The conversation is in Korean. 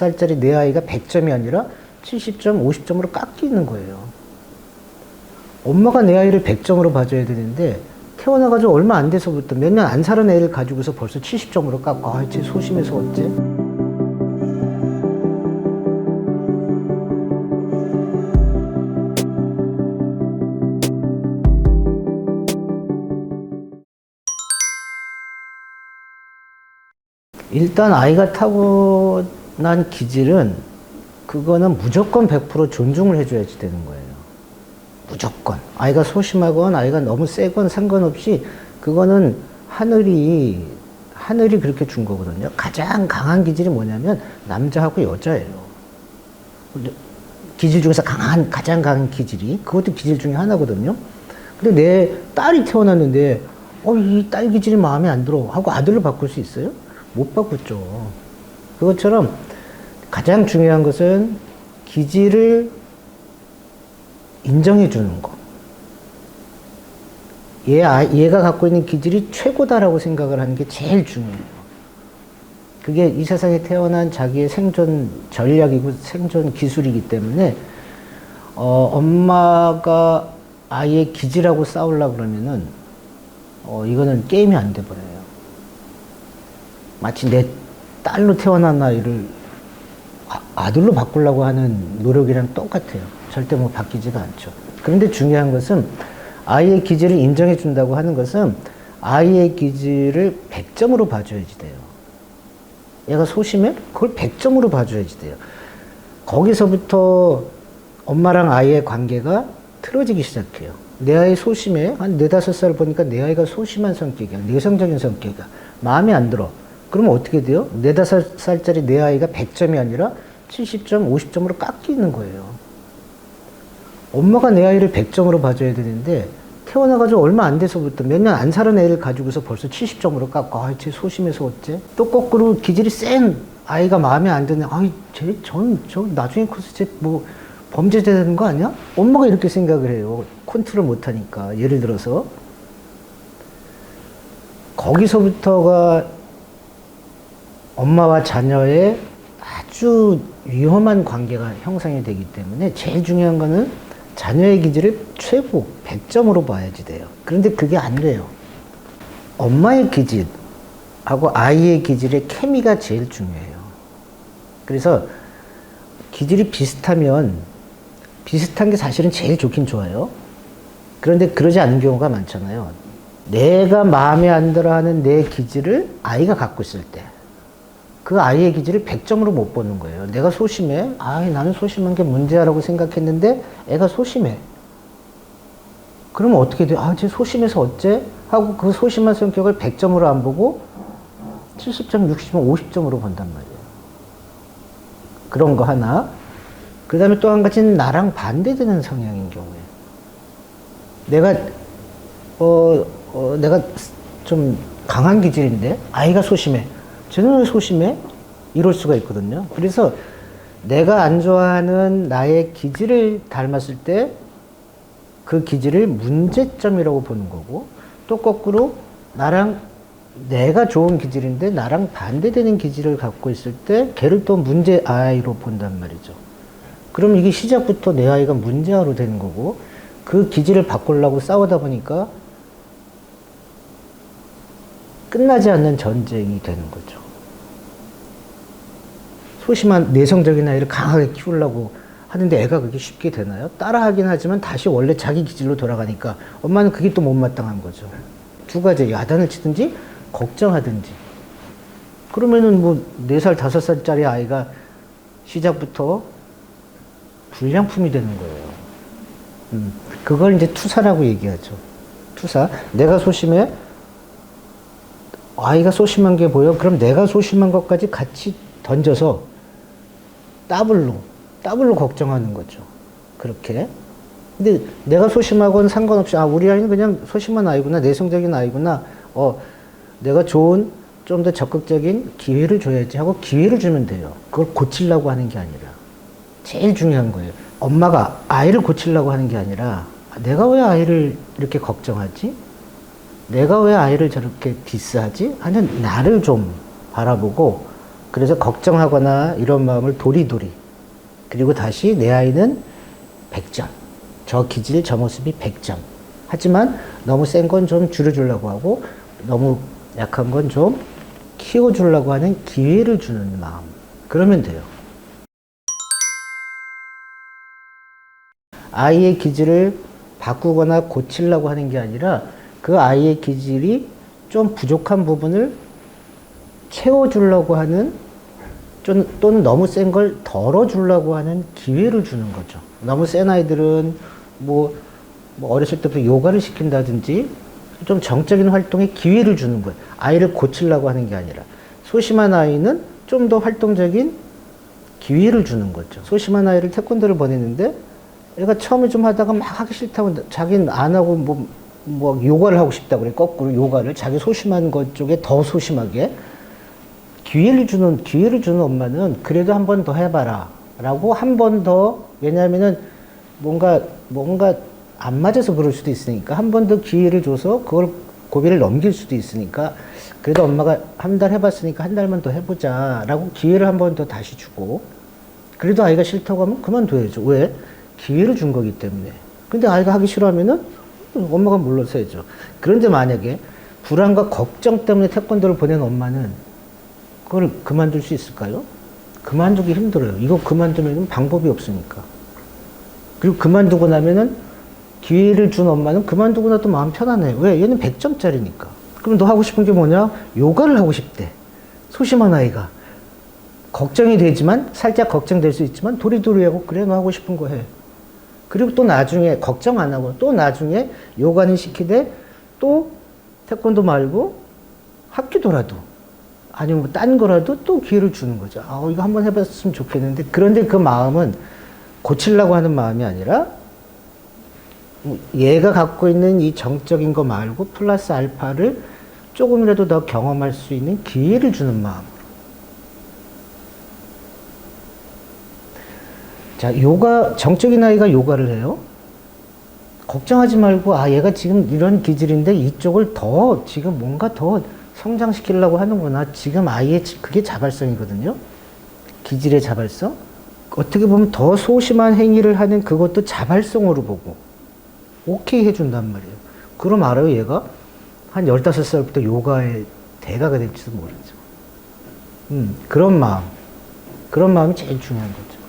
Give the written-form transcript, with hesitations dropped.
15살짜리 내 아이가 100점이 아니라 70점, 50점으로 깎이는 거예요. 엄마가 내 아이를 100점으로 봐줘야 되는데 태어나가지고 얼마 안 돼서부터 몇 년 안 살은 애를 가지고서 벌써 70점으로 깎고 아, 쟤 소심해서 어째? 일단 아이가 타고난 기질은 그거는 무조건 100% 존중을 해줘야지 되는 거예요. 무조건. 아이가 소심하건 아이가 너무 세건 상관없이 그거는 하늘이 그렇게 준 거거든요. 가장 강한 기질이 뭐냐면 남자하고 여자예요. 기질 중에서 가장 강한 기질이 그것도 기질 중에 하나거든요. 근데 내 딸이 태어났는데 이 딸 기질이 마음에 안 들어 하고 아들로 바꿀 수 있어요? 못 바꿨죠. 그것처럼 가장 중요한 것은 기질을 인정해 주는 거. 얘가 갖고 있는 기질이 최고다라고 생각을 하는 게 제일 중요해요. 그게 이 세상에 태어난 자기의 생존 전략이고 생존 기술이기 때문에 엄마가 아이의 기질하고 싸우려고 그러면은 이거는 게임이 안 돼 버려요. 마치 내 딸로 태어난 아이를 아들로 바꾸려고 하는 노력이랑 똑같아요. 절대 뭐 바뀌지가 않죠. 그런데 중요한 것은 아이의 기질을 인정해 준다고 하는 것은 아이의 기질을 100점으로 봐줘야지 돼요. 얘가 소심해? 그걸 100점으로 봐줘야지 돼요. 거기서부터 엄마랑 아이의 관계가 틀어지기 시작해요. 내 아이 소심해? 한 4, 5살 보니까 내 아이가 소심한 성격이야. 내성적인 성격이야. 마음에 안 들어. 그러면 어떻게 돼요? 4, 5살짜리 내 아이가 100점이 아니라 70점, 50점으로 깎이는 거예요. 엄마가 내 아이를 100점으로 봐줘야 되는데 태어나가지고 얼마 안 돼서부터 몇 년 안 살은 애를 가지고서 벌써 70점으로 깎고 아, 쟤 소심해서 어째? 또 거꾸로 기질이 센 아이가 마음에 안 드는 저 나중에 커서 쟤 뭐 범죄자 되는 거 아니야? 엄마가 이렇게 생각을 해요. 컨트롤 못하니까. 예를 들어서 거기서부터가 엄마와 자녀의 아주 위험한 관계가 형성이 되기 때문에 제일 중요한 거는 자녀의 기질을 최고 100점으로 봐야지 돼요. 그런데 그게 안 돼요. 엄마의 기질하고 아이의 기질의 케미가 제일 중요해요. 그래서 기질이 비슷한 게 사실은 제일 좋긴 좋아요. 그런데 그러지 않은 경우가 많잖아요. 내가 마음에 안 들어 하는 내 기질을 아이가 갖고 있을 때 그 아이의 기질을 100점으로 못 보는 거예요. 내가 소심해? 나는 소심한 게 문제야라고 생각했는데 애가 소심해. 그러면 어떻게 돼? 쟤 소심해서 어째? 하고 그 소심한 성격을 100점으로 안 보고 70점, 60점, 50점으로 본단 말이에요. 그런 거 하나. 그 다음에 또 한 가지는 나랑 반대되는 성향인 경우에 내가 좀 강한 기질인데 아이가 소심해. 쟤는 왜 소심해? 이럴 수가 있거든요. 그래서 내가 안 좋아하는 나의 기질을 닮았을 때 그 기질을 문제점이라고 보는 거고 또 거꾸로 내가 좋은 기질인데 나랑 반대되는 기질을 갖고 있을 때 걔를 또 문제 아이로 본단 말이죠. 그럼 이게 시작부터 내 아이가 문제아로 되는 거고 그 기질을 바꾸려고 싸우다 보니까 끝나지 않는 전쟁이 되는 거죠. 소심한 내성적인 아이를 강하게 키우려고 하는데 애가 그게 쉽게 되나요? 따라하긴 하지만 다시 원래 자기 기질로 돌아가니까 엄마는 그게 또 못마땅한 거죠. 두 가지, 야단을 치든지 걱정하든지. 그러면은 뭐 4살, 5살짜리 아이가 시작부터 불량품이 되는 거예요. 그걸 이제 투사라고 얘기하죠. 투사. 내가 소심해? 아이가 소심한 게 보여? 그럼 내가 소심한 것까지 같이 던져서 더블로 걱정하는 거죠. 그렇게. 근데 내가 소심하고는 상관없이, 우리 아이는 그냥 소심한 아이구나, 내성적인 아이구나, 내가 좋은, 좀 더 적극적인 기회를 줘야지 하고 기회를 주면 돼요. 그걸 고치려고 하는 게 아니라. 제일 중요한 거예요. 엄마가 아이를 고치려고 하는 게 아니라, 내가 왜 아이를 이렇게 걱정하지? 내가 왜 아이를 저렇게 디스하지? 하는 나를 좀 바라보고, 그래서 걱정하거나 이런 마음을 도리도리. 그리고 다시 내 아이는 100점. 저 기질, 저 모습이 100점. 하지만 너무 센 건 좀 줄여주려고 하고 너무 약한 건 좀 키워주려고 하는 기회를 주는 마음. 그러면 돼요. 아이의 기질을 바꾸거나 고치려고 하는 게 아니라 그 아이의 기질이 좀 부족한 부분을 채워주려고 하는 또는 너무 센 걸 덜어주려고 하는 기회를 주는 거죠. 너무 센 아이들은 뭐 어렸을 때부터 요가를 시킨다든지 좀 정적인 활동에 기회를 주는 거예요. 아이를 고치려고 하는 게 아니라. 소심한 아이는 좀 더 활동적인 기회를 주는 거죠. 소심한 아이를 태권도를 보냈는데 얘가 처음에 좀 하다가 막 하기 싫다고 자기는 안 하고 뭐 요가를 하고 싶다고 그래. 거꾸로 요가를 자기 소심한 것 쪽에 더 소심하게 기회를 주는 엄마는 그래도 한 번 더 해봐라 라고 한 번 더, 왜냐하면은 뭔가 안 맞아서 그럴 수도 있으니까 한 번 더 기회를 줘서 그걸 고비를 넘길 수도 있으니까 그래도 엄마가 한 달 해봤으니까 한 달만 더 해보자 라고 기회를 한 번 더 다시 주고, 그래도 아이가 싫다고 하면 그만둬야죠. 왜? 기회를 준 거기 때문에. 근데 아이가 하기 싫어하면은 엄마가 물러서야죠. 그런데 만약에 불안과 걱정 때문에 태권도를 보낸 엄마는 그걸 그만둘 수 있을까요? 그만두기 힘들어요. 이거 그만두면 방법이 없으니까. 그리고 그만두고 나면은 기회를 준 엄마는 그만두고 나도 마음 편안해요. 왜? 얘는 100점짜리니까. 그럼 너 하고 싶은 게 뭐냐? 요가를 하고 싶대. 소심한 아이가. 걱정이 되지만, 살짝 걱정될 수 있지만, 도리도리하고, 그래, 너 하고 싶은 거 해. 그리고 또 나중에, 걱정 안 하고, 또 나중에 요가는 시키되, 또 태권도 말고 학교도라도, 아니면 뭐 딴 거라도 또 기회를 주는 거죠. 아, 이거 한번 해봤으면 좋겠는데. 그런데 그 마음은 고치려고 하는 마음이 아니라, 얘가 갖고 있는 이 정적인 거 말고 플러스 알파를 조금이라도 더 경험할 수 있는 기회를 주는 마음으로. 자, 정적인 아이가 요가를 해요. 걱정하지 말고, 아, 얘가 지금 이런 기질인데 이쪽을 지금 뭔가 더 성장시키려고 하는구나. 지금 아이의 그게 자발성이거든요. 기질의 자발성. 어떻게 보면 더 소심한 행위를 하는 그것도 자발성으로 보고 오케이 해준단 말이에요. 그럼 알아요, 얘가 한 15살부터 요가의 대가가 될지도 모르죠. 그런 마음이 제일 중요한 거죠.